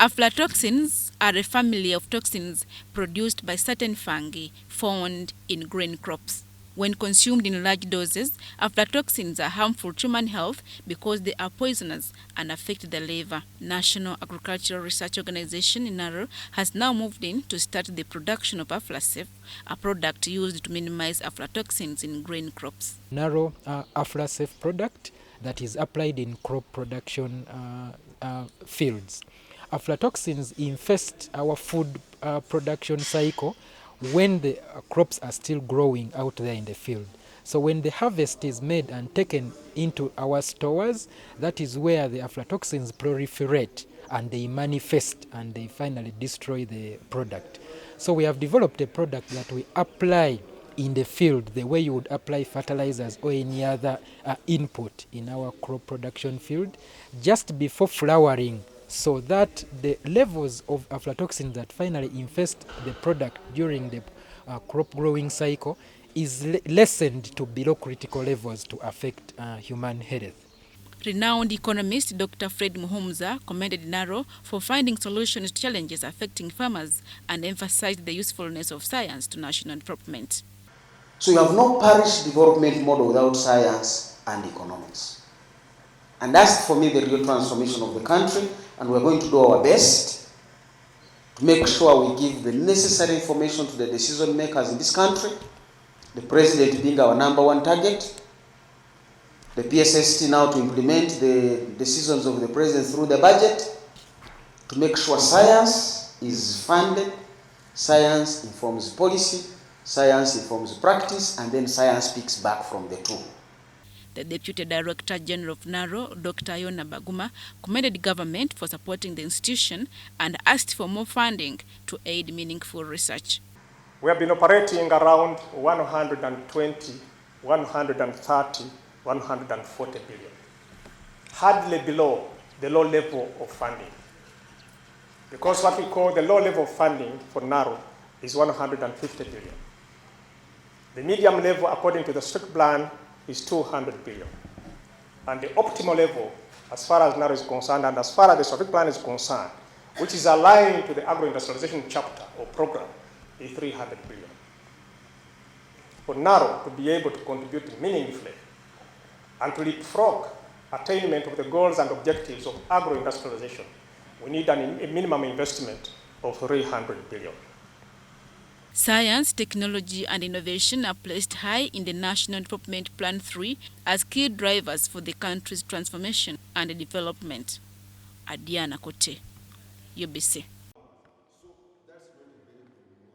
Aflatoxins are a family of toxins produced by certain fungi found in grain crops. When consumed in large doses, aflatoxins are harmful to human health because they are poisonous and affect the liver. National Agricultural Research Organization-NARO has now moved in to start the production of Aflasafe, a product used to minimize aflatoxins in grain crops. NARO Aflasafe product that is applied in crop production fields. Aflatoxins infest our food production cycle when the crops are still growing out there in the field. So when the harvest is made and taken into our stores, that is where the aflatoxins proliferate and they manifest and they finally destroy the product. So we have developed a product that we apply in the field the way you would apply fertilizers or any other input in our crop production field just before flowering, so that the levels of aflatoxins that finally infest the product during the crop growing cycle is lessened to below critical levels to affect human health. Renowned economist Dr. Fred Muhumuza commended NARO for finding solutions to challenges affecting farmers and emphasized the usefulness of science to national development. So you have no parish development model without science and economics. And that's for me the real transformation of the country, and we're going to do our best to make sure we give the necessary information to the decision makers in this country, the president being our #1 target, the PSST now to implement the decisions of the president through the budget, to make sure science is funded, science informs policy, science informs practice, and then science picks back from the two. The Deputy Director General of NARO, Dr. Yona Baguma, commended government for supporting the institution and asked for more funding to aid meaningful research. We have been operating around 120, 130, 140 billion, hardly below the low level of funding. Because what we call the low level of funding for NARO is 150 billion. The medium level, according to the strict plan, is 200 billion. And the optimal level, as far as NARO is concerned, and as far as the strict plan is concerned, which is aligned to the agro-industrialization chapter or program, is 300 billion. For NARO to be able to contribute meaningfully and to leapfrog attainment of the goals and objectives of agro-industrialization, we need a minimum investment of 300 billion. Science, technology, and innovation are placed high in the National Development Plan 3 as key drivers for the country's transformation and development. Adiana Kote, UBC.